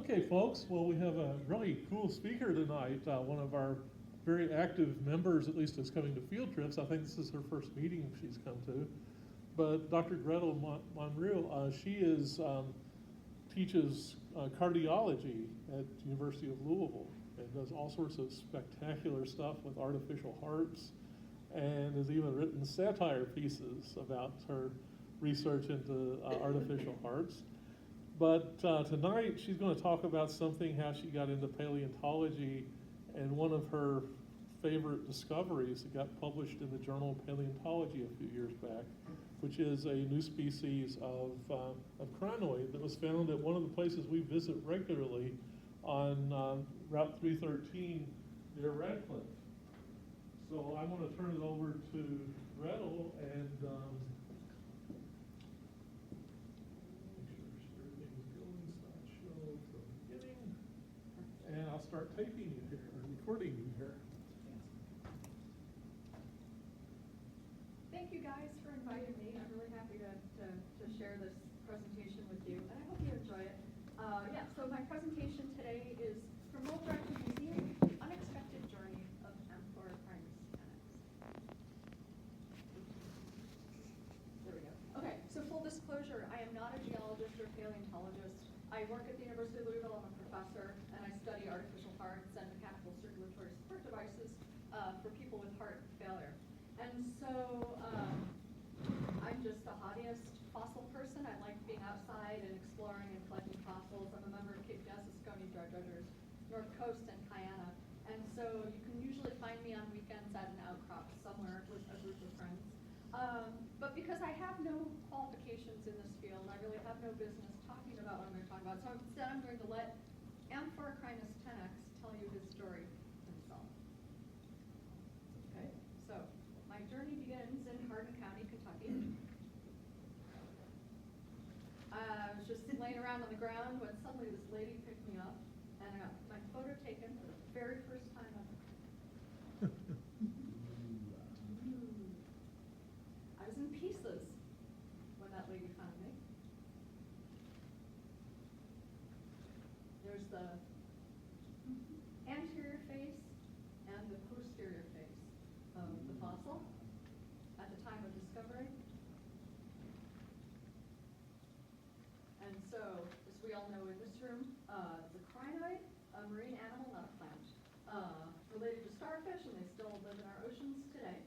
Okay, folks, well, we have a really cool speaker tonight. One of our very active members, at least, is coming to field trips. I think this is her first meeting she's come to. But Dr. Gretel Monreal, she teaches cardiology at the University of Louisville and does all sorts of spectacular stuff with artificial hearts, and has even written satire pieces about her research into artificial hearts. But tonight she's going to talk about something, how she got into paleontology, and one of her favorite discoveries that got published in the Journal of Paleontology a few years back, which is a new species of crinoid that was found at one of the places we visit regularly on Route 313 near Radcliffe. So I'm going to turn it over to Gretel and and I'll start taping you here, or recording you here. Thank you guys for inviting me. I'm really happy to share this presentation with you, and I hope you enjoy it. So my presentation today is From Moldrack to Museum, The Unexpected Journey of Amphoraprinus Annex. There we go. Okay, so full disclosure, I am not a geologist or paleontologist. I work at the University of Louisville. I'm a professor, and I study artificial hearts and mechanical circulatory support devices for people with heart failure. And so I'm just a hobbyist fossil person. I like being outside and exploring and collecting fossils. I'm a member of KPS September, North Coast, and Kayana. And so you can usually find me on weekends at an outcrop somewhere with a group of friends. But because I have no qualifications in this field, I really have no business talking about what I'm going to talk about. So instead, I'm going to let Amphoraprinus tenax tell you his story himself. Okay, so my journey begins in Hardin County, Kentucky. I was just laying around on the ground when suddenly this lady picked me up, and I got my photo taken for the very first time ever. I was in pieces when that lady found me. There's the anterior face and the posterior face of the fossil at the time of discovery. And so, as we all know in this room, it's a crinoid, a marine animal, not a plant, related to starfish, and they still live in our oceans today.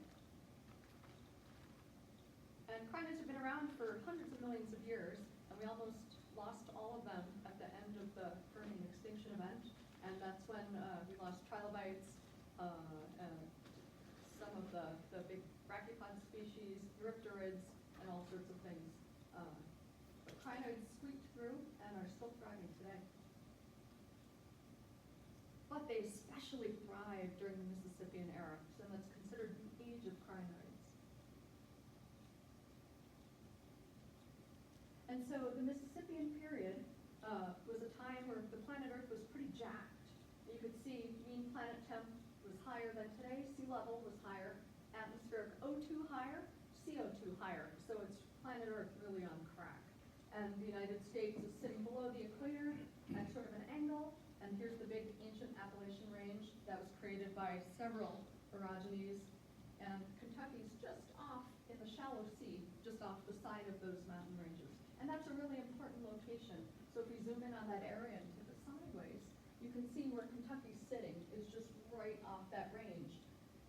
And crinoids have been around for hundreds of millions of years, and we almost lost all of them at the end of the Permian extinction event. And that's when we lost trilobites, some of the big brachiopods species, eurypterids, and all sorts of things. The crinoids squeaked through and are still thriving today. But they especially thrived during the Mississippian era, so that's considered the age of crinoids. And so the Mississippian period was a time where the planet Earth was pretty jacked. You could see mean planet temp was higher than today, sea level was higher, atmospheric O2 higher, CO2 higher. So it's planet Earth really on crack. And the United States is sitting below the equator at sort of an angle, and here's the big ancient Appalachian Range that was created by several orogenies, and Kentucky's just off in the shallow sea, just off the side of those mountain ranges. And that's a really important location. So if we zoom in on that area and tip it sideways, you can see where Kentucky's sitting is just right off that range.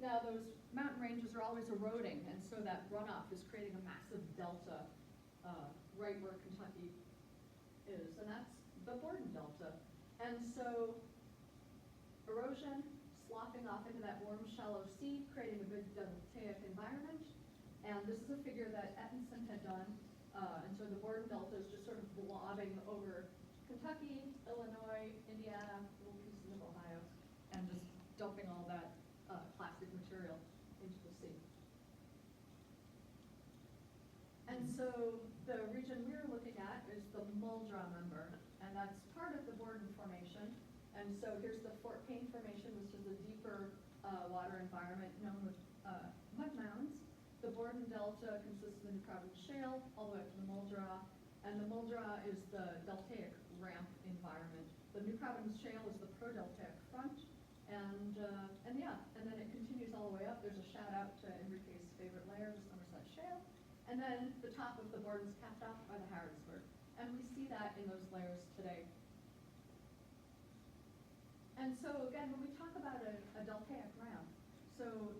Now those mountain ranges are always eroding, and so that runoff is creating a massive delta right where Kentucky is, and that's the Borden Delta. And so erosion slopping off into that warm, shallow sea, creating a big deltaic environment. And this is a figure that Ettinson had done. And so the Borden Delta is just sort of blobbing over Kentucky, Illinois, Indiana, little pieces of Ohio, and just dumping all that plastic material into the sea. And so the region we're looking at is the Muldrow member, and that's part of the Borden Formation. And so here's the Fort Payne Formation, which is a deeper water environment known with mud mounds. The Borden Delta consists of the Providence Shale all the way up to the Muldrow, and the Muldra is the deltaic ramp environment. The New Providence Shale is the pro-deltaic front, and then it continues all the way up. There's a shout out to Enrique's favorite layer, the Somerset Shale, and then the top of the Borden's capped off by the Harrodsburg. And we see that in those layers today. And so again, when we talk about a deltaic ramp, so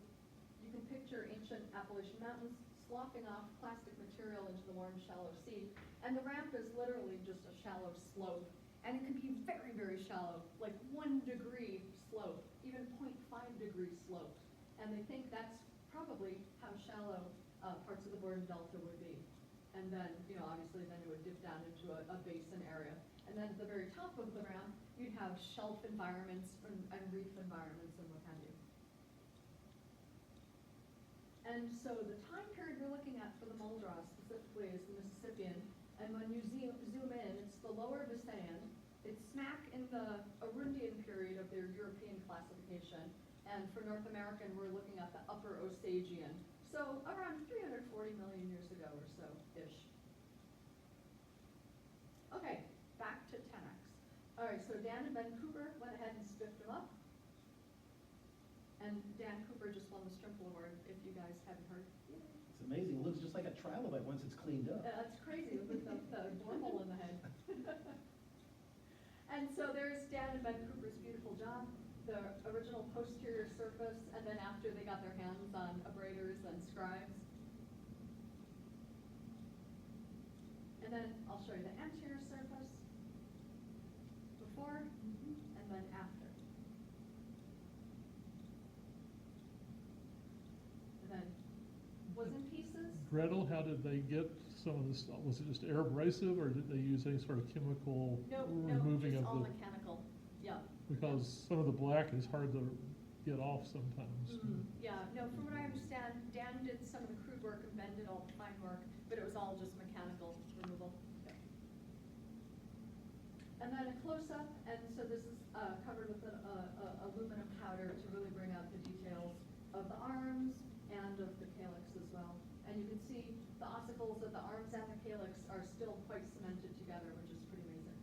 you can picture ancient Appalachian Mountains sloughing off plastic material into the warm, shallow sea, and the ramp is literally just a shallow slope. And it can be very, very shallow, like 1 degree slope, even 0.5 degree slope. And they think that's probably how shallow parts of the Borden Delta would be. And then, obviously then it would dip down into a basin area. And then at the very top of the ramp, you'd have shelf environments and reef environments and what have you. And so the time period we're looking at for the Muldra specifically is the Mississippian. And when you zoom in, it's the lower Visayan. It's smack in the Arundian period of their European classification. And for North American, we're looking at the upper Osagian. So around 340 million years ago or so-ish. Okay, back to 10x. All right, so Dan and Ben Cooper went ahead and spiffed them up. And Dan Cooper just won the Strimple Award, if you guys haven't heard. It's amazing. It looks just like a trilobite once it's cleaned up. That's crazy, with the borehole in the head. And so there's Dan and Ben Cooper's beautiful job, the original posterior surface, and then after they got their hands on abraders and scribes. And then I'll show you the anterior surface, before, and then after. And then was in pieces. Gretel, how did they get some of this? Was it just air abrasive, or did they use any sort of chemical removing just of all the? mechanical. Yeah. Because some of the black is hard to get off sometimes. Yeah, no, from what I understand, Dan did some of the crude work and Ben did all the fine work, but it was all just mechanical removal. Yeah. And then a close-up, and so this is covered with an aluminum powder to really bring out the details of the arms and of the calyx as well. And you can see the ossicles of the arms and the calyx are still quite cemented together, which is pretty amazing.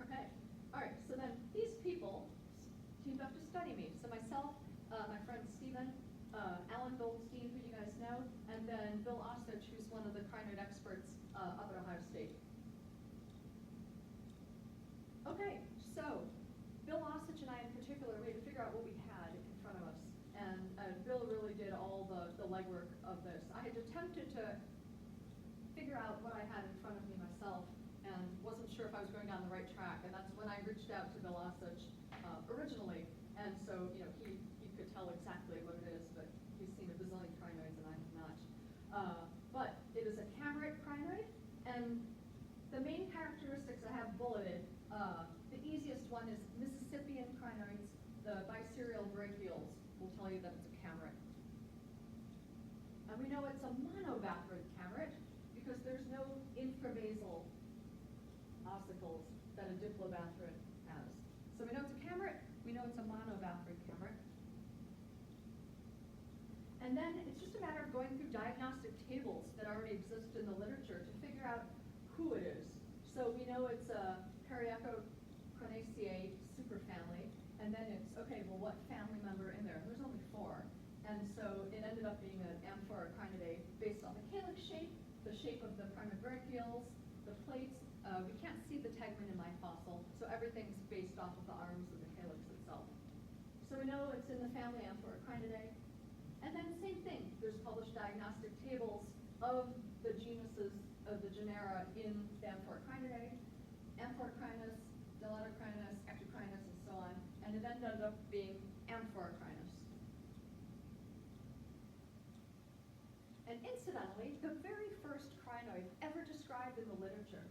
Okay, all right, so then these people teamed up to study me. So myself, my friend Stephen, Alan Goldstein, who you guys know, and then Bill Ostrich, who's one of the crinoid experts up at Ohio State. Okay, so Bill Ostrich and I in particular, we had to figure out what we had in front of us. And Bill really did all the legwork of this. I had attempted to figure out what I had in front of me myself and wasn't sure if I was going down the right track. And that's when I reached out to Bill Ostrich originally. And so, he could tell exactly what it is, but he's seen a bazillion crinoids and I have not. But it is a camerate crinoid, and the main characteristics I have bulleted, the easiest one is Mississippian crinoids, the biserial brachials will tell you that it's a camerate. And we know it's a monobathrate camerate because there's no infrabasal ossicles that a diplobathrate has. So we know it's a camerate, we know it's a monobathrate camerate. And then it's just a matter of going through diagnostic tables that already exist in the literature to figure out who it is. So we know it's a Periecochronaceae superfamily, and then it's, okay, well, what family member in there? There's only 4. And so it ended up being an Amphorocrinidae based on the calyx shape, the shape of the primobrachials, the plates. We can't see the tegmen in my fossil, so everything's based off of the arms of the calyx itself. So we know it's in the family Amphorocrinidae. And then same thing, there's published diagnostic tables of the genuses, of the genera in the Amphorocrinidae, Amphorocrinus, Delatocrinus, Ectocrinus, and so on, and it ended up being Amphorocrinus. And incidentally, the very first crinoid ever described in the literature,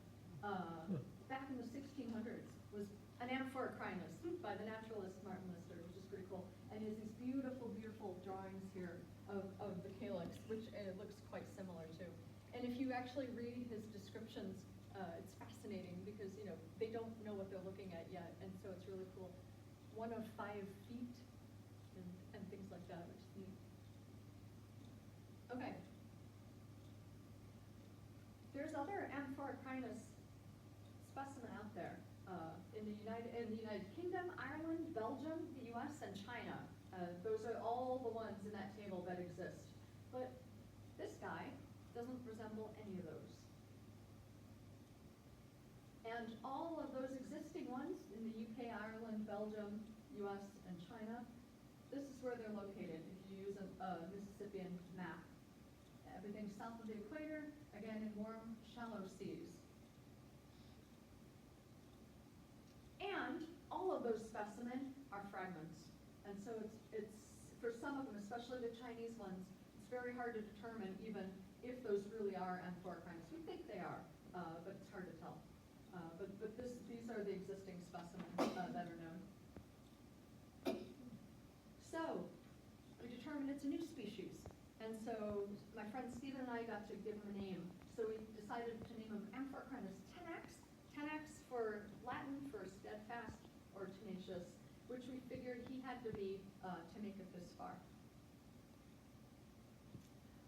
back in the 1600s, was an Amphorocrinus by the naturalist Martin Lister, which is pretty cool. And he has these beautiful, beautiful drawings here of the calyx, which looks quite similar too. And if you actually read his descriptions, it's fascinating because they don't know what they're looking at yet, and so it's really cool. 1 of 5 feet amphoricrinus specimen out there in the United Kingdom, Ireland, Belgium, the U.S., and China. Those are all the ones in that table that exist. But this guy doesn't resemble any of those. And all of those existing ones in the UK, Ireland, Belgium, US, and China, this is where they're located if you use a Mississippian map. Everything south of the equator, again in warm, shallow seas. And all of those specimens are fragments. And so it's for some of them, especially the Chinese ones, it's very hard to determine even if those really are amphoricrinus. We think they are, but it's hard to tell. But these are the existing specimens that are known. So we determined it's a new species. And so my friend Stephen and I got to give him a name. So we decided to name him Amphoricrinus tenax. Tenax for Latin for steadfast or tenacious, which we figured he had to be to make it this far.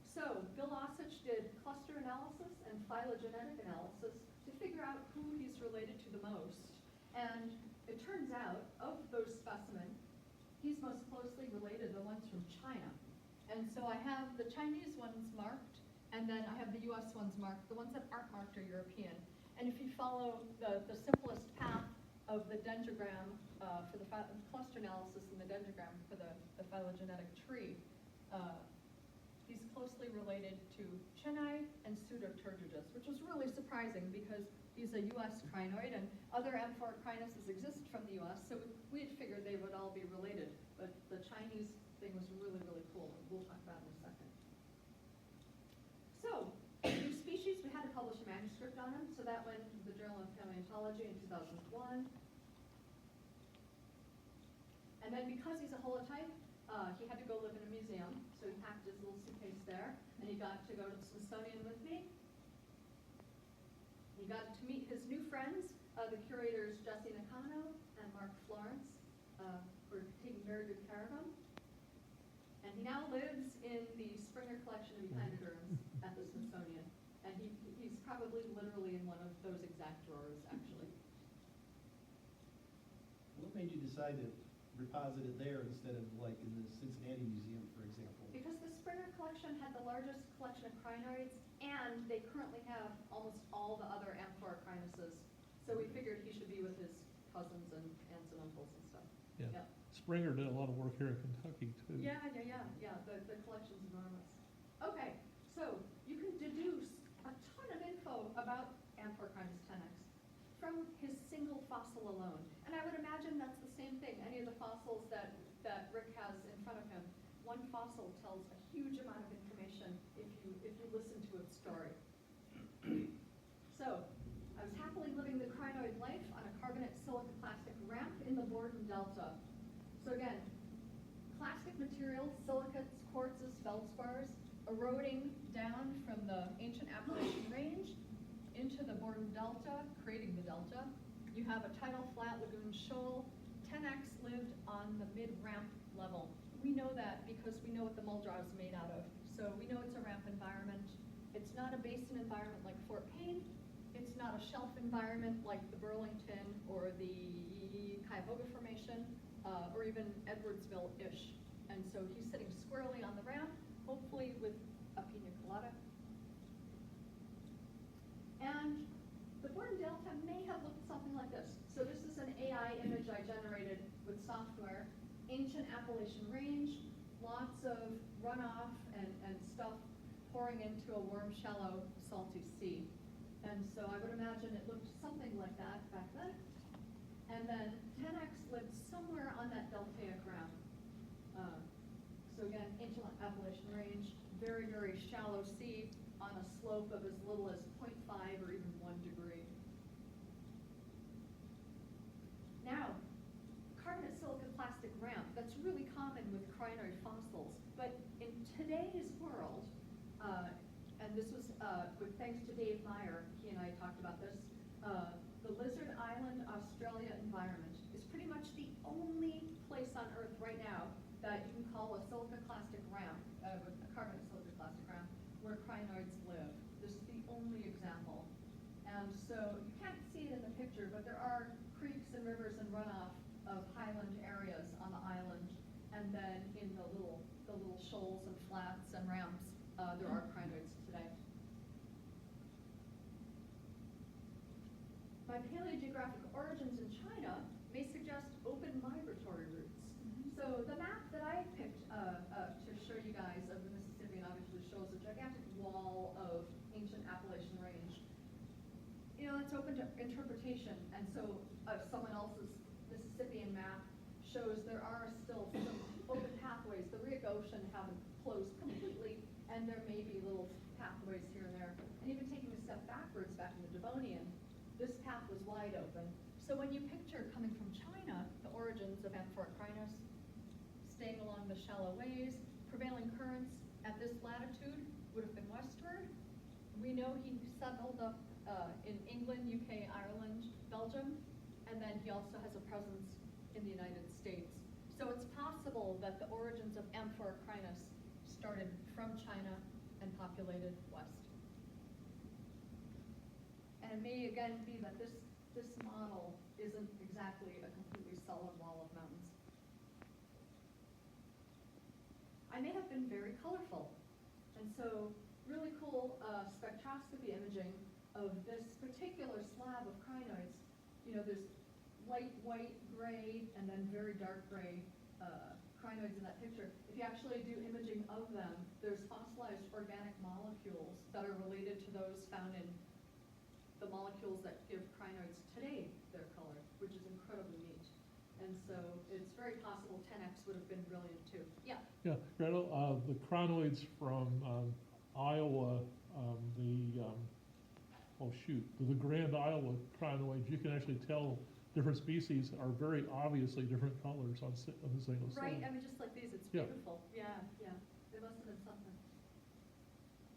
So Bill Ossich did cluster analysis and phylogenetic analysis to figure out who he's related to the most. And it turns out, of those specimens, he's most closely related to the ones from China. And so I have the Chinese ones marked, and then I have the US ones marked. The ones that aren't marked are European. And if you follow the simplest path of the dendrogram for the cluster analysis and the dendrogram for the phylogenetic tree, he's closely related to Chennai and Pseudoturgidus, which was really surprising because he's a US crinoid and other amphoricrinuses exist from the US, so we had figured they would all be related. But the Chinese thing was really, really cool, and we'll talk about it in a second. So, new species, we had to publish a manuscript on him, so that went to the Journal of Paleontology in 2001. And then because he's a holotype, he had to go live in a museum, so he packed his little suitcase there, and he got to go to the Smithsonian with me. He got to meet his new friends, the curators Jesse Nakano and Mark Florence, who are taking very good care of him. And he now lives in the Springer collection of echinoderms at the Smithsonian. And he's probably literally in one of those exact drawers, actually. What made you decide to deposit it there instead of like in the Cincinnati Museum, for example? Because the Springer collection had the largest collection of crinoids, and they currently have almost all the other amphoricrinuses. So we figured he should be with his cousins and aunts and uncles and stuff. Yeah. Springer did a lot of work here in Kentucky, too. Yeah. The collection's enormous. Okay, so you can deduce a ton of info about Amphoricrinus tenax from his single fossil alone. And I would imagine that's the same thing. Any of the fossils that Rick has in front of him, one fossil tells a huge amount of information if you listen to its story. So, I was happily living the crinoid life on a carbonate silicoplastic ramp in the Borden Delta. So again, clastic materials, silicates, quartzes, feldspars, eroding down from the ancient Appalachian Range into the Borden Delta, creating the delta. You have a tidal flat lagoon shoal. Tenax lived on the mid-ramp level. We know that because we know what the Muldrow is made out of. So we know it's a ramp environment. It's not a basin environment like Fort Payne. It's not a shelf environment like the Burlington or the Cuyahoga Formation, or even Edwardsville-ish. And so he's sitting squarely on the ramp, hopefully with a pina colada. And the Borden Delta may have looked something like this. So this is an AI image I generated with software. Ancient Appalachian Range, lots of runoff and stuff pouring into a warm, shallow, salty sea. And so I would imagine it looked something like that back then. And then tenax lived somewhere on that deltaic ramp. So again, ancient Appalachian Range, very, very shallow sea on a slope of as little as 0.5 or even 1 degree. Now, carbonate silicoplastic ramp, that's really common with crinoid fossils. But in today's world, and this was with thanks to Dave Meyer, he and I talked about this, the Lizard Island, Australia environment is pretty much the only place on Earth right now that you can call a silicoclastic ramp, a carbonate silicoclastic ramp, where crinoids live. This is the only example. And So you can't see it in the picture, but there are creeks and rivers and runoff of highland areas on the island. And then in the little shoals and flats and ramps, there are crinoids today. My paleogeographic origins in China may suggest open migratory routes. So the map that I picked to show you guys of the Mississippian obviously shows a gigantic wall of ancient Appalachian range. You know, it's open to interpretation, and so someone else's Mississippian map shows there are still some open pathways. The Rio Ocean haven't closed completely, and there may be little pathways here and there. And even taking a step backwards back in the Devonian, this path was wide open. So when you picture coming from China, the origins of Amphoracrinos, staying along the shallow ways, prevailing currents at this latitude would have been westward. We know he settled up in England, UK, Ireland, Belgium, and then he also has a presence in the United States. So it's possible that the origins of Amphoracrinos started from China and populated west. And it may again be that this model isn't exactly a completely solid wall of mountains. I may have been very colorful. And so really cool spectroscopy imaging of this particular slab of crinoids. You know, there's light white, gray, and then very dark gray crinoids in that picture. If you actually do imaging of them, there's fossilized organic molecules that are related to those found in the molecules that give crinoids today their color, which is incredibly neat. And so it's very possible 10X would have been brilliant too. Yeah? Yeah, Gretel, the crinoids from Iowa, the Grand Iowa crinoids, you can actually tell different species are very obviously different colors on the single slide. Right, I mean, just like these, it's Yeah. beautiful. Yeah, yeah. There must have been something.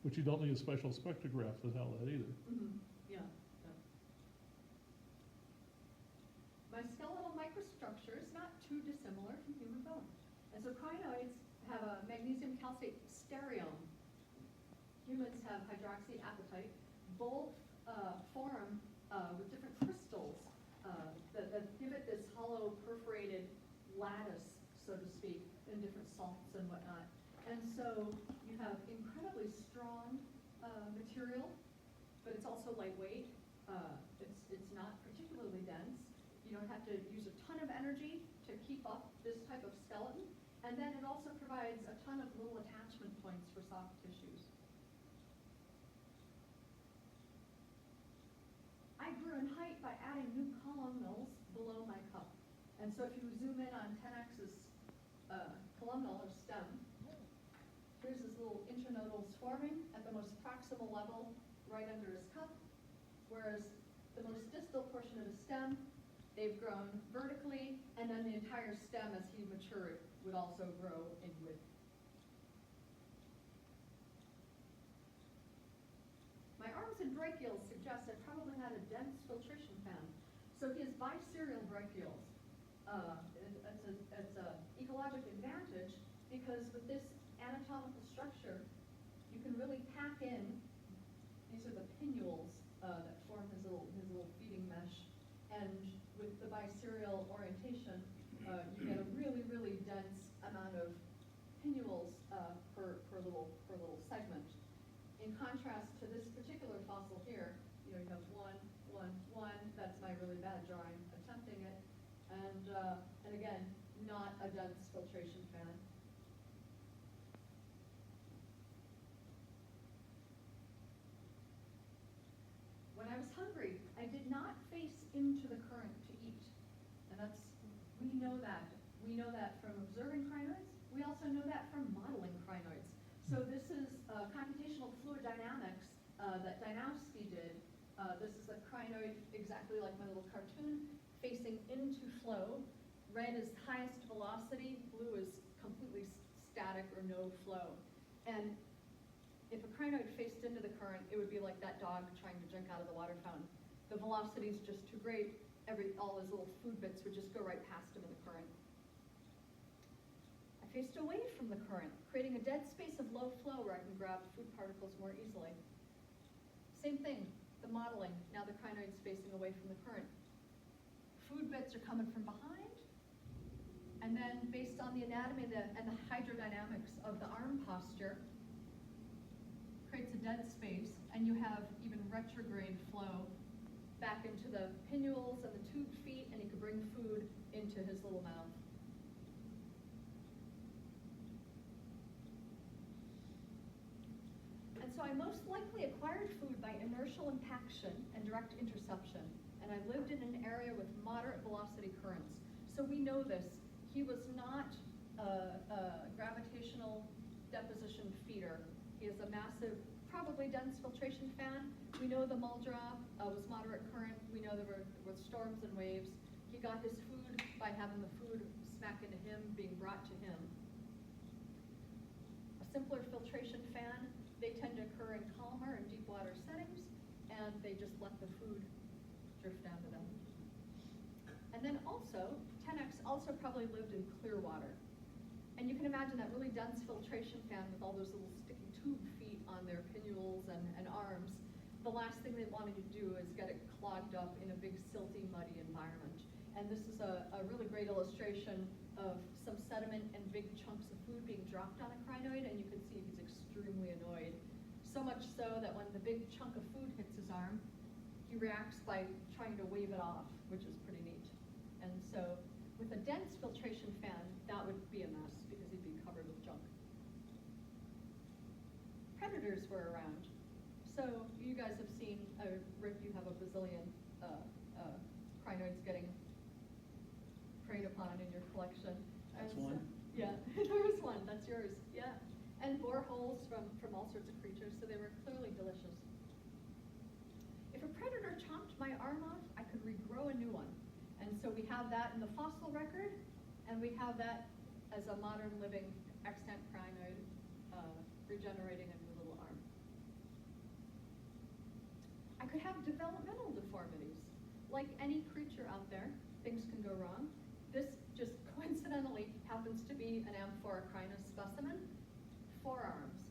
Which you don't need a special spectrograph to tell that either. Mm-hmm. Yeah, yeah. My skeletal microstructure is not too dissimilar from human bone. And so crinoids have a magnesium calcite stereome. Humans have hydroxyapatite. Both form with different crystals that give it this hollow perforated lattice, so to speak, in different salts and whatnot. And so you have incredibly strong material, but it's also lightweight. It's not particularly dense. You don't have to use a ton of energy to keep up this type of skeleton. And then it also provides a ton of little attachment points for soft tissues. I grew in height by adding new columnals below my cup. And so if you zoom in on 10X's columnal or stem, here's this little internodal swarming at the most proximal level right under his cup, whereas the most distal portion of the stem, they've grown vertically, and then the entire stem as he matured would also grow in width. My arms and brachials suggest I probably had a dense filtration fan. So he has biserial brachials. It's an ecologic advantage because with this anatomical structure, you can really pack in, these are the pinnules that form his little feeding mesh. And with the biserial orientation, you get a really, really dense amount of pinnules per little segment. In contrast to this particular fossil here, you have 1, 1, 1. That's my really bad drawing attempting it. And again, not a dense filtration fan. When I was hungry, I did not face into the current to eat. And we know that. We know that from observing crinoids. We also know that from modeling crinoids. So this is computational fluid dynamics that Danowski did. This is a crinoid exactly like my little cartoon, facing into flow. Red is highest velocity, blue is completely static or no flow. And if a crinoid faced into the current, it would be like that dog trying to drink out of the water fountain. The velocity is just too great. All his little food bits would just go right past him in the current. I faced away from the current, creating a dead space of low flow where I can grab food particles more easily. Same thing, the modeling, now the crinoid's facing away from the current. Food bits are coming from behind, and then based on the anatomy and the hydrodynamics of the arm posture, creates a dead space, and you have even retrograde flow back into the pinnules and the tube feet, and he could bring food into his little mouth. And so I most likely acquired food by inertial impaction and direct interception, and I lived in an area with moderate velocity currents. So we know this. He was not a gravitational deposition feeder. He is a massive, probably dense filtration fan. We know the Muldrow was moderate current. We know there were storms and waves. He got his food by having the food smack into him, being brought to him. A simpler filtration fan, they tend to occur in calmer and deep water settings, and they just let the food drift down to them. And then also, 10X also probably lived in clear water. And you can imagine that really dense filtration fan with all those little sticky tube feet on their pinnules and arms. The last thing they wanted to do is get it clogged up in a big silty, muddy environment. And this is a really great illustration of some sediment and big chunks of food being dropped on a crinoid, and you can see he's extremely annoyed. So much so that when the big chunk of food hits his arm, he reacts by trying to wave it off, which is pretty neat. And so with a dense filtration fan, that would be a mess because he'd be covered with junk. Predators were around. So you guys have seen, Rick, you have a bazillion crinoids getting preyed upon in your collection. That's And one. Yeah, there is one, that's yours, yeah. And boreholes from all sorts of creatures, so they were clearly delicious. If a predator chopped my arm off, I could regrow a new one. And so we have that in the fossil record, and we have that as a modern living extant crinoid regenerating a new little arm. I could have developmental deformities. Like any creature out there, things can go wrong. This just coincidentally happens to be an Amphorocrinus specimen, 4 arms.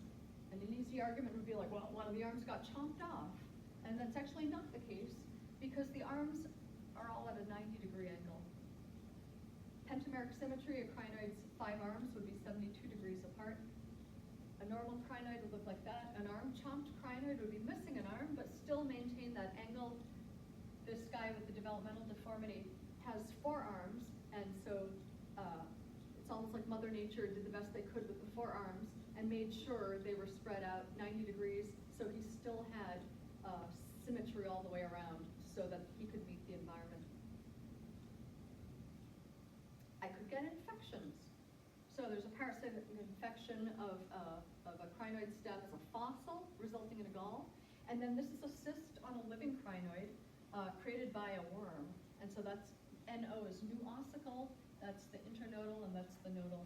And an easy argument would be like, well, one of the arms got chomped off. And that's actually not the case, because the arms are all at a 90-degree angle. Pentameric symmetry, a crinoid's 5 arms would be 72 degrees apart. A normal crinoid would look like that. An arm-chomped crinoid would be missing an arm, but still maintain that angle. This guy with the developmental deformity has 4 arms, and so it's almost like Mother Nature did the best they could with the 4 arms and made sure they were spread out 90 degrees, so he still had symmetry all the way around so that he could meet the environment. I could get infections. So there's a parasitic infection of a crinoid stem as a fossil, resulting in a gall. And then this is a cyst on a living crinoid created by a worm. And so that's NO is new ossicle, that's the internodal, and that's the nodal.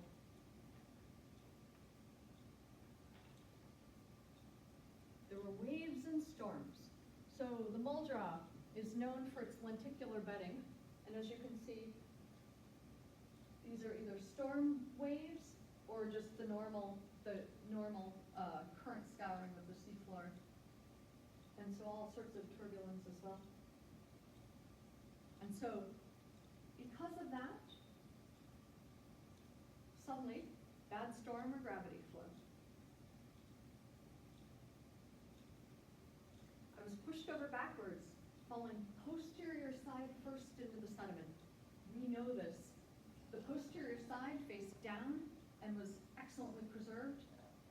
There were waves and storms. So the Muldrow is known for its lenticular bedding. And as you can see, these are either storm waves or just the normal current scouring of the seafloor. And so all sorts of turbulence as well. And so because of that, suddenly, bad storm or gravity flow. I was pushed over backwards, falling posterior side first into the sediment. We know this. The posterior side faced down and was excellently preserved.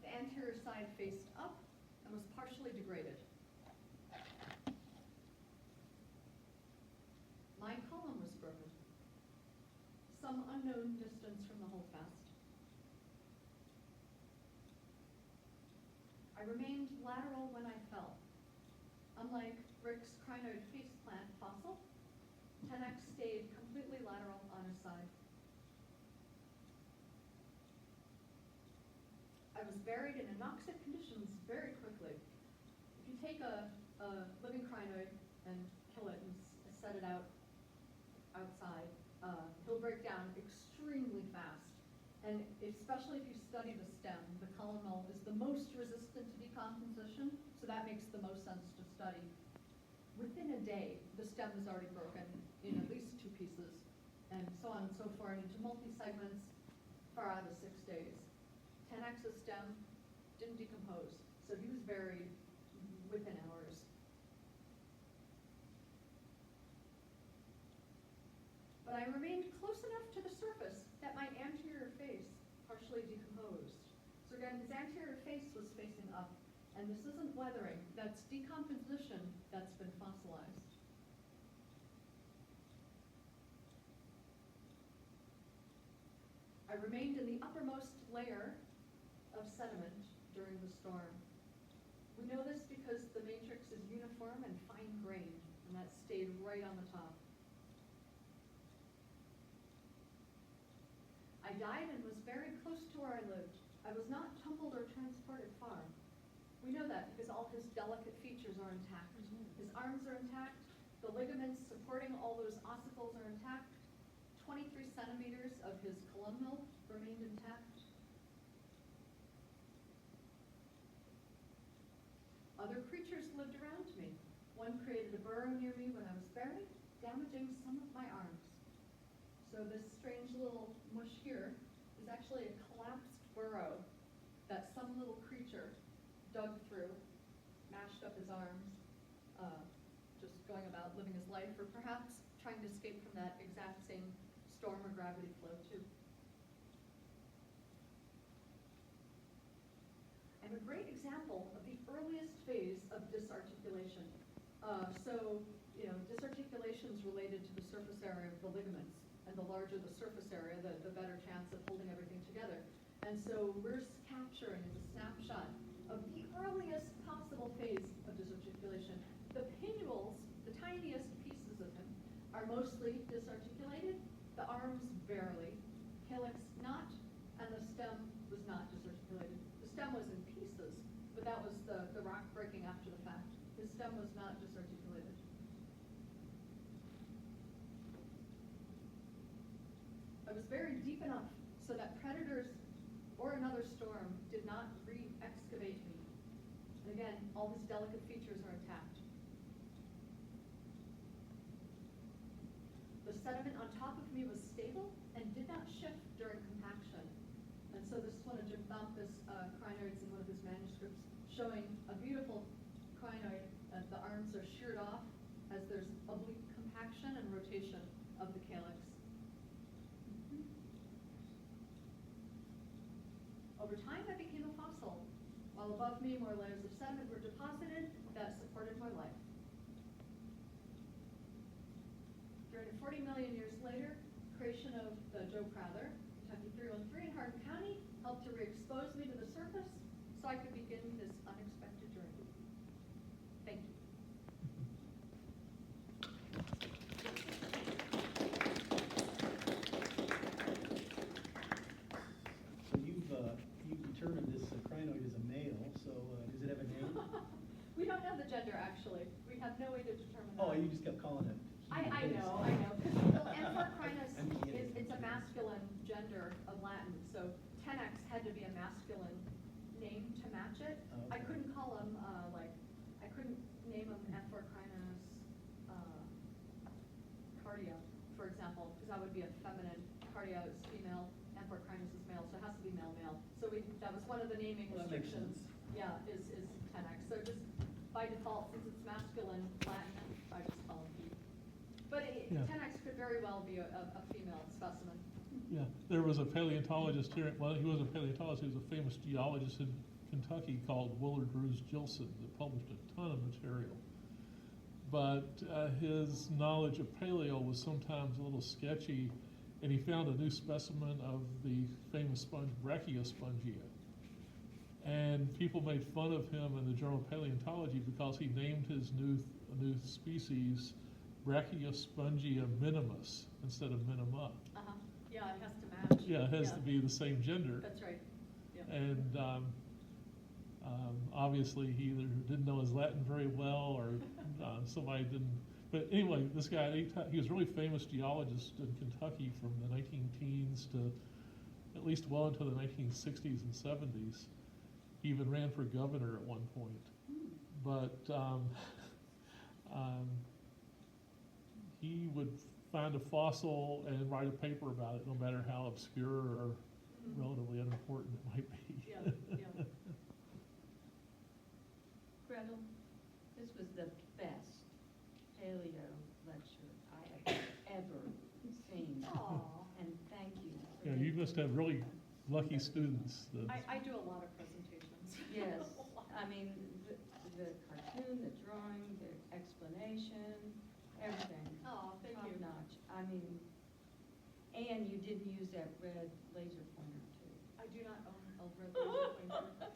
The anterior side faced up and was partially degraded. My column was broken, some unknown distance from the holdfast. I remained lateral when I fell. Unlike Rick's crinoid face plant fossil, 10X stayed completely lateral on his side. I was buried in anoxic conditions very quickly. If you take a living crinoid and kill it and set it out outside, he'll break down extremely fast. And especially if you study the stem, the columnal is the most resistant to decomposition, so that makes the most sense to study. within a day, the stem is already broken in at least 2 pieces, and so on and so forth, into multi-segments far out of 6 days. 10X's stem didn't decompose, so he was buried within hours. But I remained close enough to the surface that my anterior face partially decomposed. So again, his anterior face was facing up, and this isn't weathering, that's decomposition that's been fossilized. I remained in the uppermost layer of sediment during the storm. We know this because the matrix is uniform and fine-grained, and that stayed right on the top. I died and was buried close to where I lived. I was not tumbled or transported far. We know that because all his delicate features are intact. His arms are intact, the ligaments supporting all those ossicles are intact, 23 centimeters of his columnal remained intact. Other creatures lived around me. One created a burrow near me when I was buried, damaging some of my arms. So this strange little mush here is actually a collapsed burrow that some little creature dug through, mashed up his arms, just going about living his life, or perhaps trying to escape from that exact same storm or gravity flow too. I'm a great example of the earliest phase of disarticulation. Disarticulation is related to the surface area of the ligaments, and the larger the surface area, the better chance of holding everything together. And so we're capturing as a snapshot of the earliest possible phase of disarticulation. The pinnules, the tiniest pieces of him, are mostly disarticulated, the arms barely, calyx not, and the stem was not disarticulated. The stem was in pieces, but that was the rock breaking after the fact. His stem was not disarticulated. I was buried deep enough so that predators or another storm did not re-excavate me. And again, all his delicate features are intact. The sediment on top of me was stable and did not shift during compaction. And so this is one of Jim Thomkus' crinoids in one of his manuscripts, showing a beautiful crinoid. The arms are sheared off as there's oblique compaction and rotation of the calyx. Over time, I became a fossil, while above me more layers of sediment were deposited that supported my life. 340 million years later, creation of the Joe Crowther, Kentucky 313 in Hardin County, helped to re-expose me to the surface so I could begin this unexpected journey. Thank you. So you've determined this crinoid is a male, so does it have a name? We don't know the gender, actually. We have no way to determine that. Oh, you just kept calling it. I know. Well, Amphorcrinus it's a masculine gender of Latin, so 10X had to be a masculine name to match it. Oh, I okay. couldn't call him, I couldn't name him Amphorcrinus cardia, for example, because that would be a feminine. Cardia is female, Amphorcrinus is male, so it has to be male-male. So that was one of the naming Well, that makes restrictions. sense. Yeah, is 10X. So just by default, since it's masculine Latin, I just call him he. But Yeah. 10X could very well be a female specimen. Yeah, there was a paleontologist here, well, he wasn't a paleontologist, he was a famous geologist in Kentucky called Willard Bruce Gilson that published a ton of material. But his knowledge of paleo was sometimes a little sketchy, and he found a new specimen of the famous sponge Brachiospongia. And people made fun of him in the Journal of Paleontology because he named his new species Brachiospongia minimus instead of minima. Uh-huh. Yeah, it has to match. Yeah, it has to be the same gender. That's right. Yeah. And obviously he either didn't know his Latin very well or somebody didn't. But anyway, this guy, he was a really famous geologist in Kentucky from the 19-teens to at least well into the 1960s and 70s. He even ran for governor at one point. But he would find a fossil and write a paper about it, no matter how obscure or Mhm. relatively unimportant it might be. Yeah, yeah. Gretel, this was the best paleo lecture I have ever seen, Aw. and thank you. for Yeah, the- you must have really lucky students. I do a lot of presentations. Yes, I mean, the cartoon, the drawing, the explanation, everything. Oh, thank Top you. notch. I mean, and you didn't use that red laser pointer too. I do not own a red laser pointer.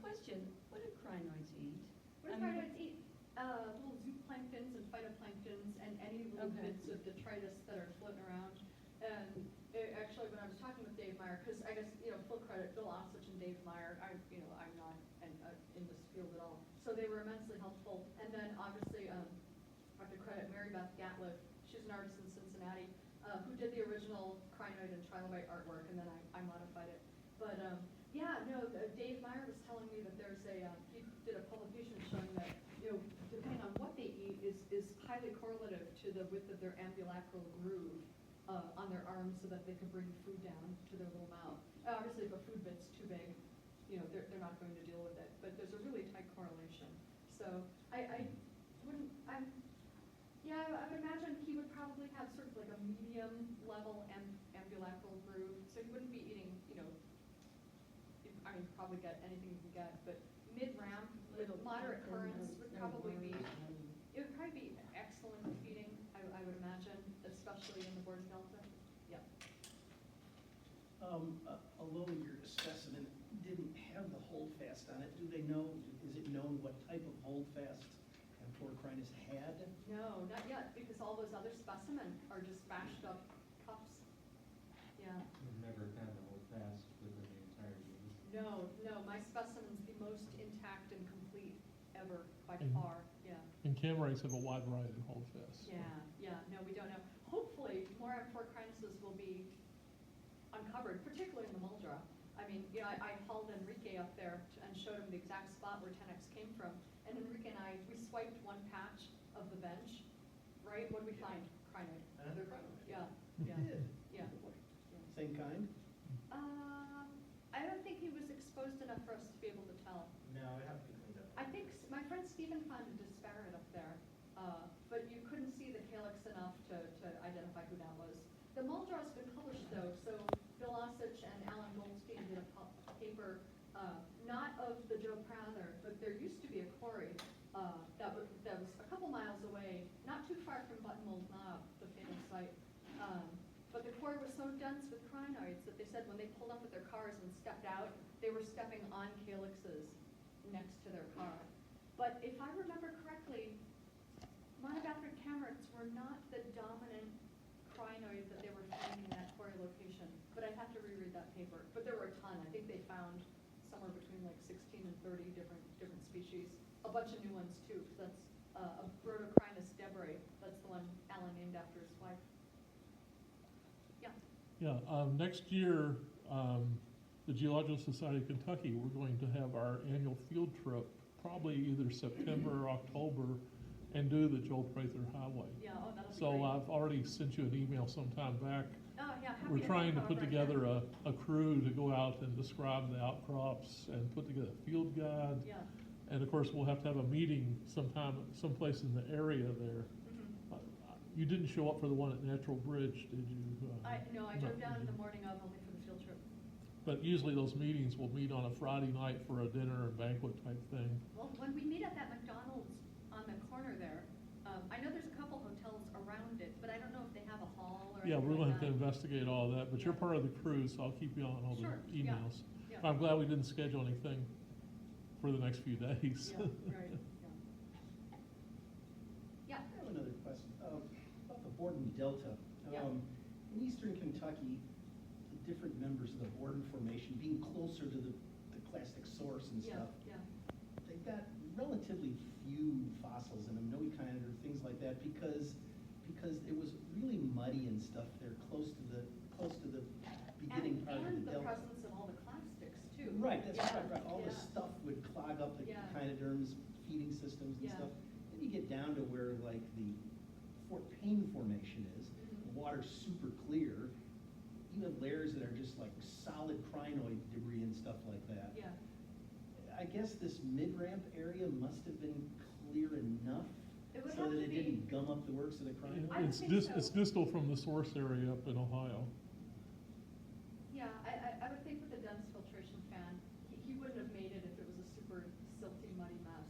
Question, what do crinoids eat? What I do mean, crinoids eat? Little zooplanktons and phytoplanktons and any little Okay. bits of detritus that are floating around. And actually, when I was talking with Dave Meyer, because I guess, full credit, Bill Ossich and Dave Meyer, I'm not in this field at all. So they were immensely helpful. And then obviously, I have to credit Mary Beth Gatliff, she's an artist in Cincinnati, who did the original crinoid and trilobite artwork, and then I modified it. But Dave Meyer was telling me that there's he did a publication showing that, depending on what they eat is highly correlative to the width of their ambulacral groove on their arms so that they can bring food down to their little mouth. Obviously, if a food bit's too big, they're not going to deal with it, but there's a really tight correlation. So I would imagine he would probably have sort of like a medium level ambulacral groove, so he wouldn't be eating, probably get anything you can get, but mid-ramp with Little moderate plankton, currents would no probably be, worms, it would probably be excellent feeding, I would imagine, especially in the Borden Delta. Yeah. Although your specimen didn't have the holdfast on it, is it known what type of holdfast Amphorocrinus had? No, not yet, because all those other specimens are just bashed up cups. Yeah. We've never found a hold fast within the entire genus. No, my specimen's the most intact and complete ever by And- far. Yeah. And camarates have a wide variety of holdfasts. Yeah. No, we don't know. Hopefully, more Amphorocrinuses will be uncovered, particularly in the Muldrow. I mean, I hauled Enrique up there and showed him the exact spot where 10X came from. And Enrique and we swiped one patch of the bench, right? What did we find? Crinoid. Another crinoid. Yeah. You did? Yeah. Same kind? I don't think he was exposed enough for us to be able to tell. No, it has to be cleaned up. I think my friend Stephen found a disparate up there, but you couldn't see the calyx enough to identify who that was. The Muldrow's been published though, so Bill Ossich and Alan Goldstein did a paper, not of the Joe Prather, but there used to be a quarry that was a couple miles away, not too far from Buttonmold Knob, the famous site. But the quarry was so dense with crinoids that they said when they pulled up with their cars and stepped out, they were stepping on calyxes next to their car. But if I remember correctly, monogastric camarates were not the dominant crinoid that they were finding in that quarry location. But I'd have to reread that paper. But there were a ton. I think they found somewhere between like 16 and 30 different species. A bunch of new ones too, because that's a Brotocrinus debrae. That's the one Alan named after his wife. Yeah. Yeah, next year, the Geological Society of Kentucky, we're going to have our annual field trip, probably either September or October, and do the Joel Prather Highway. Yeah, that'll be So great. I've already sent you an email sometime back. Oh, yeah, happy We're trying to help put however I together can. a crew to go out and describe the outcrops and put together a field guide. Yeah. And of course, we'll have to have a meeting someplace in the area there. Mhm. You didn't show up for the one at Natural Bridge, did you? I No, drove down in did the you? morning of only for the field trip. But usually those meetings will meet on a Friday night for a dinner and banquet type thing. Well, when we meet at that McDonald's on the corner there, I know there's a couple hotels around it, but I don't know if they have a hall or Yeah, anything we're gonna like have to that. investigate all that, but you're Yeah. part of the crew, so I'll keep you on all the Sure, yeah, emails. yeah. I'm glad we didn't schedule anything for the next few days. Yeah, right, yeah. I have another question, about the Borden Delta. Yeah. In eastern Kentucky, the different members of the Borden Formation, being closer to the clastic source and Yeah, stuff, yeah. they've got relatively few fossils in them, no kind or things like that, because it was really muddy and stuff there, close to the beginning part of And the the delta. presence of all the clastics too. Right, that's Yeah, right. All the yeah. stuff would clog up the Yeah. echinoderms, feeding systems and Yeah. stuff. then you get down to where like the Fort Payne Formation is, the water's super clear. You have layers that are just like solid crinoid debris and stuff like that. Yeah. I guess this mid-ramp area must have been clear enough It would so have that to it be. didn't gum up the works of the crinoid. I It's think so. it's distal from the source area up in Ohio. Yeah, I would think with the dense filtration fan, he wouldn't have made it if it was a super silty, muddy mess.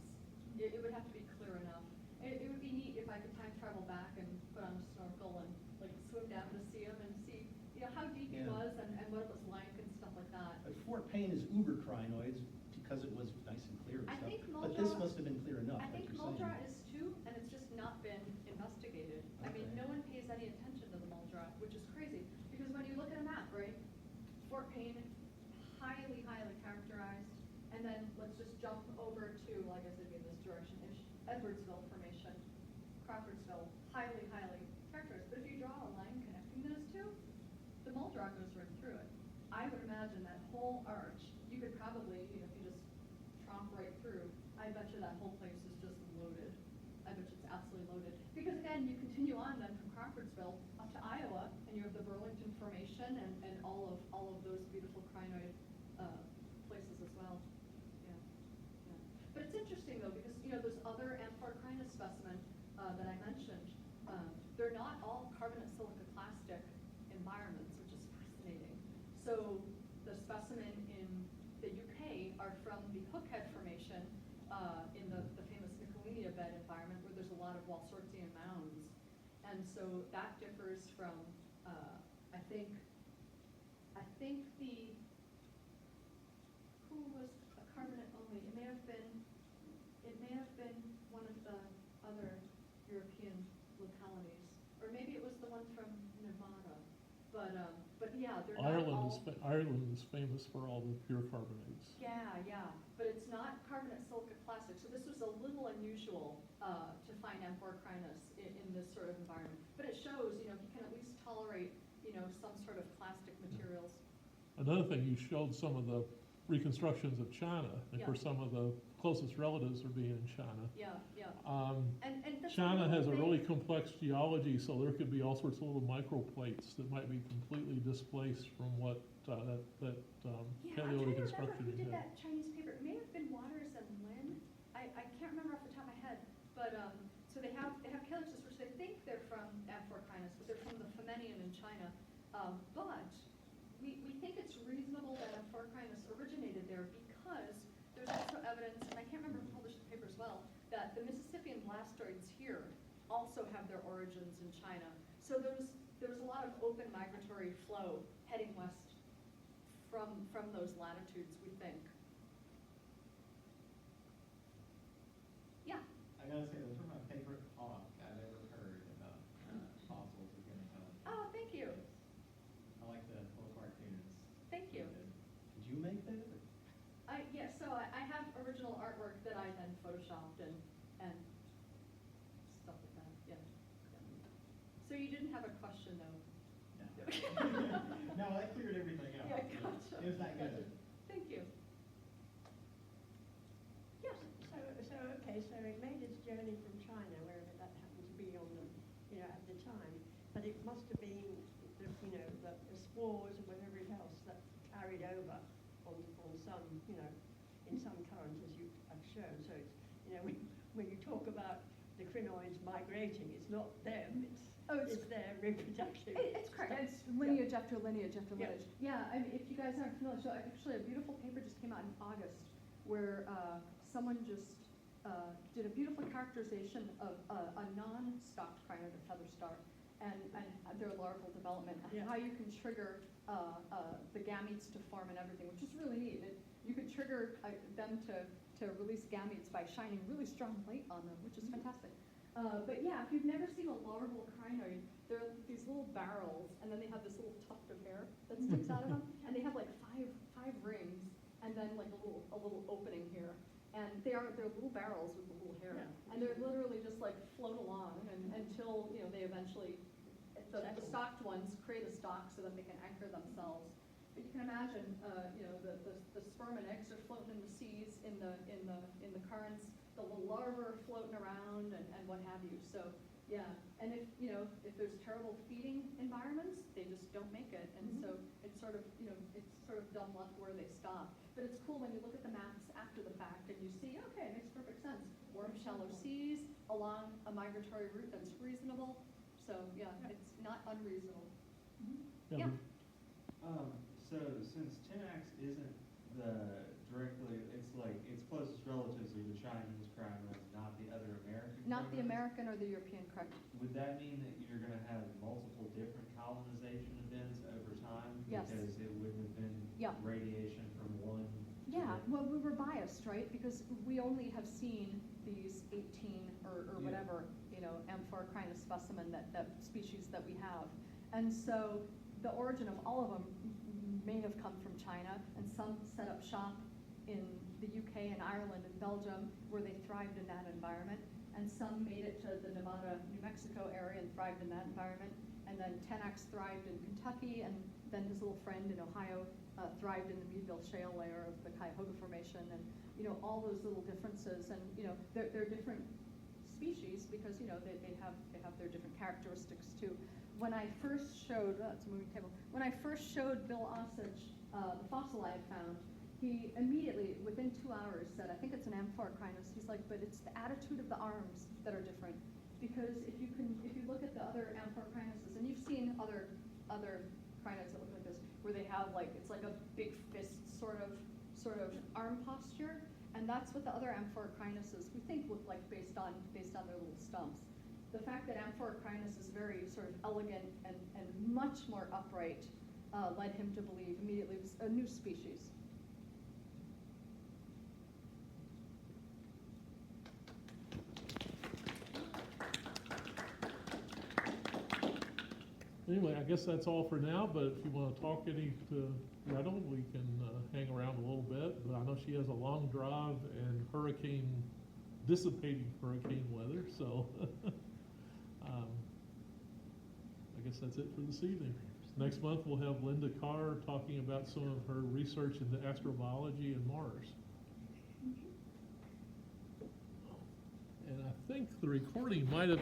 It would have to be clear enough. It would be neat if I could time travel back and put on a snorkel and like swim down to see him and see, how deep he Yeah. was and what it was like and stuff like that. But Fort Payne is uber crinoids because it was nice and clear and I stuff. think But this Muldrow- must have been clear enough, I like think you're saying. Muldrow is too, and it's just not been investigated. I mean, Okay. no one pays any attention to the Muldrow, which is crazy, because when you look at a map, right, Fort Payne, highly, highly characterized, and then let's just jump over to, well, I guess it'd be in this direction-ish, Edwardsville Formation, Crawfordsville, highly, highly characterized. But if you draw a line connecting those two, the Muldrow goes right through it. I would imagine that whole arch, you could probably, if you just tromp right through, I bet you that whole place is just loaded. I bet you it's absolutely loaded. Because again, you continue on then from Crawfordsville up to Iowa, and you have the Burlington Formation and all of those beautiful crinoid places as well. Yeah. Yeah. But it's interesting though, because those other amphorocrinus specimen that I mentioned, they're not all carbonate silicoclastic environments, which is fascinating. So the specimen in the UK are from the Hookhead Formation in the famous Nicolenia bed environment where there's a lot of Walsortian mounds. And so that differs from, I think who was a carbonate only? It may have been one of the other European localities, or maybe it was the one from Nevada. But yeah, they're not all. Ireland is famous for all the pure carbonates. Yeah, but it's not carbonate silicoclastic, so this was a little unusual to find amphorocrinus in this sort of environment. But it shows, he can at least tolerate, some sort of plastic materials. Another thing, you showed some of the reconstructions of China, and of Yeah. course, some of the closest relatives are being in China. Yeah. And that's China another has a thing. really complex geology, so there could be all sorts of little microplates that might be completely displaced from what that Yeah, I'm trying Paleolithic to remember construction who you did had. that Chinese paper. It may have been Waters and Lin. I can't remember off the top of my head. But so they have calyxes, which they think they're from amphorocrinus, but they're from the Fomenian in China. But we think it's reasonable that amphorocrinus originated there because there's also evidence, and I can't remember who published the paper as well, that the Mississippian blastoids here also have their origins in China. So there was a lot of open migratory flow heading west from those latitudes, we think. Yeah. I gotta say, those are my favorite talk I've ever heard about fossils of humankind. Oh, thank you. I like the little cartoons. Thank you. Did you make that? So I have original artwork that I then photoshopped and stuff like that, yeah. So you didn't have a question though? No, that cleared everything out. Yeah, gotcha. It was that good. Gotcha. Thank you. Yeah. So it made its journey from China, wherever that happened to be on the, at the time. But it must have been, the spores and whatever else that carried over on some, in some current, as you have shown. So it's, when you talk about the crinoids migrating, it's not them, it's their reproductive. It's correct. stuff. It's lineage after lineage after Yeah. lineage. Yeah, I mean, if you guys aren't familiar, so actually a beautiful paper just came out in August where someone just did a beautiful characterization of a non-stalked crinoid, a feather star, and their larval development, and Yeah. how you can trigger the gametes to form and everything, which is really neat. You could trigger them to release gametes by shining really strong light on them, which is fantastic. But yeah, if you've never seen a larval crinoid, they're these little barrels, and then they have this little tuft of hair that sticks out of them, and they have like five rings, and then like a little opening here. And they're little barrels with the little hair, Yeah. and they're literally just like float along until they eventually, the stalked ones create a stalk so that they can anchor themselves. But you can imagine, the sperm and eggs are floating in the seas, in the currents. the little larvae are floating around and what have you. So, yeah, and if, you know, if there's terrible feeding environments, they just don't make it. And Mhm. so it's sort of, you know, it's sort of dumb luck where they stop. But it's cool when you look at the maps after the fact and you see, okay, it makes perfect sense. Warm, shallow seas along a migratory route that's reasonable. So, yeah, it's not unreasonable. Yeah. So since 10X isn't the directly, it's like, its closest relatives are the Chinese crime rings, not the other American Not the crime rings. American or the European, correct? Would that mean that you're gonna have multiple different colonization events over time? Yes. Because it wouldn't have been Yeah. radiation from one to Yeah, the- well, we were biased, right? Because we only have seen these 18 or Yeah. whatever, you know, amphoricrinus specimen, that species that we have. And so the origin of all of them may have come from China, and some set up shop in the UK and Ireland and Belgium where they thrived in that environment. And some made it to the Nevada, New Mexico area and thrived in that environment. And then 10X thrived in Kentucky, and then his little friend in Ohio thrived in the Meadville Shale layer of the Cuyahoga Formation, and, you know, all those little differences. And, you know, they're different species because, you know, they have their different characteristics too. When I first showed, it's a moving table, when I first showed Bill Osage the fossil I had found, he immediately, within 2 hours, said, I think it's an amphoricrinus. He's like, but it's the attitude of the arms that are different. Because if you look at the other amphoricrinuses, and you've seen other crinids that look like this, where they have like, it's like a big fist sort of arm posture, and that's what the other amphoricrinuses we think look like based on their little stumps. The fact that amphoricrinus is very sort of elegant and much more upright led him to believe immediately it was a new species. Anyway, I guess that's all for now, but if you want to talk any to Gretel, we can hang around a little bit. But I know she has a long drive and dissipating hurricane weather, so I guess that's it for this evening. Next month, we'll have Linda Carr talking about some of her research into astrobiology and Mars. And I think the recording might have